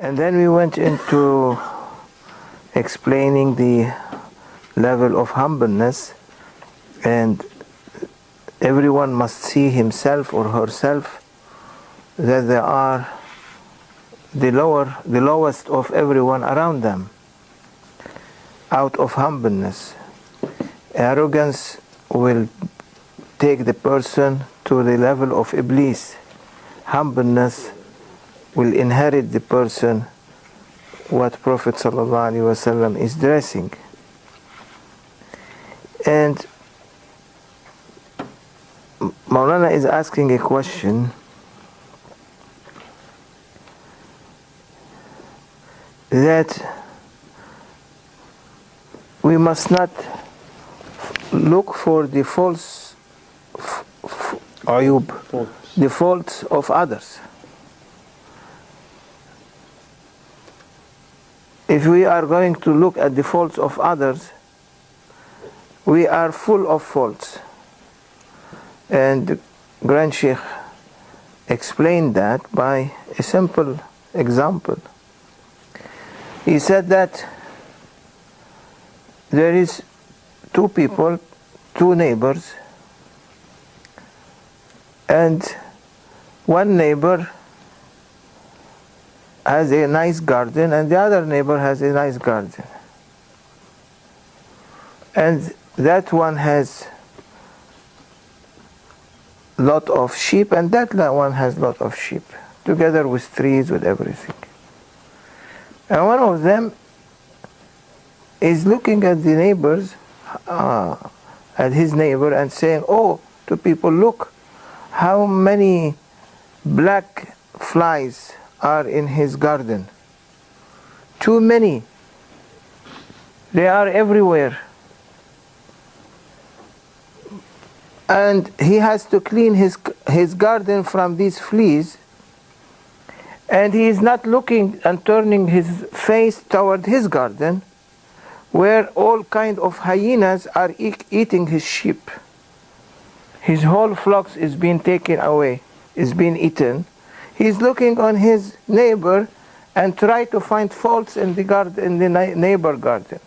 And then we went into explaining the level of humbleness, and everyone must see himself or herself that they are the lowest of everyone around them, out of humbleness. Arrogance will take the person to the level of Iblis. Humbleness will inherit the person what Prophet ﷺ is dressing. And Mawlana is asking a question that we must not look for the faults of others. If we are going to look at the faults of others, we are full of faults. And the Grand Sheikh explained that by a simple example. He said that there is two people, two neighbors, and one neighbor has a nice garden and the other neighbor has a nice garden. And that one has lot of sheep and that one has lot of sheep, together with trees, with everything. And one of them is looking at the neighbors, at his neighbor, and saying, "Oh," to people, "look how many black flies are in his garden. Too many. They are everywhere. And he has to clean his garden from these fleas, and he is not looking and turning his face toward his garden, where all kind of hyenas are eating his sheep. His whole flocks is being taken away, is being eaten. He's looking on his neighbor and try to find faults in the garden, in the neighbor garden."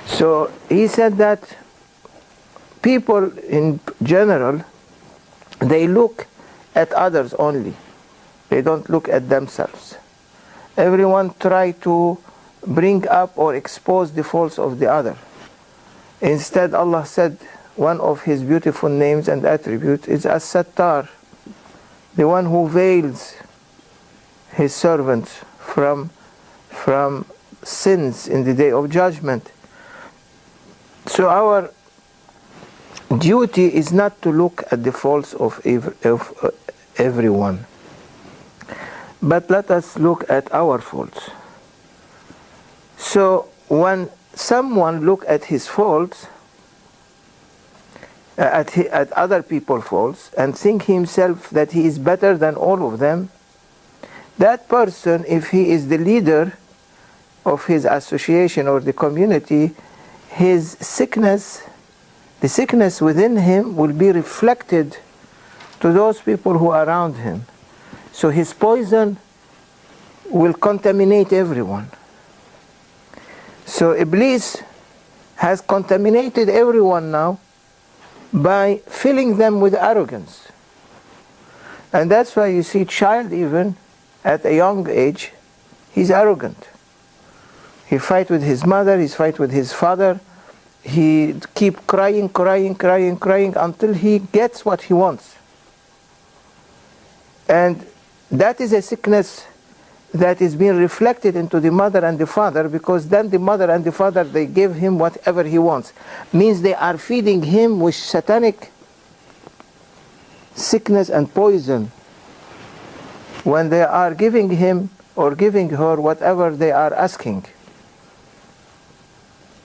So he said that people in general, they look at others only. They don't look at themselves. Everyone try to bring up or expose the faults of the other. Instead, Allah said one of His beautiful names and attributes is As-Sattar, the one who veils His servants from sins in the Day of Judgment. So our duty is not to look at the faults of everyone, but let us look at our faults. So when someone look at his faults, at other people's faults, and think himself that he is better than all of them, that person, if he is the leader of his association or the community, his sickness, the sickness within him will be reflected to those people who are around him. So his poison will contaminate everyone. So Iblis has contaminated everyone now by filling them with arrogance. And that's why you see child, even at a young age, he's arrogant. He fight with his mother, he fight with his father, he keep crying until he gets what he wants. And that is a sickness that is being reflected into the mother and the father, because then the mother and the father, they give him whatever he wants. Means they are feeding him with satanic sickness and poison when they are giving him or giving her whatever they are asking.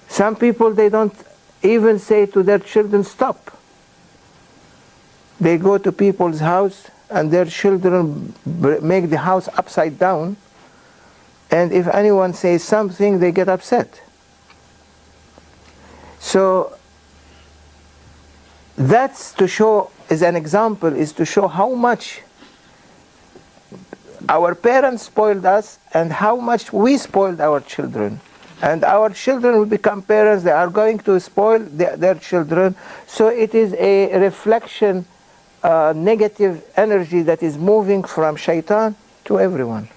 Some people, they don't even say to their children, "Stop." They go to people's house and their children make the house upside down, and if anyone says something, they get upset. So that's to show, as an example, is to show how much our parents spoiled us and how much we spoiled our children. And our children will become parents, they are going to spoil their children. So it is a reflection, negative energy that is moving from shaitan to everyone.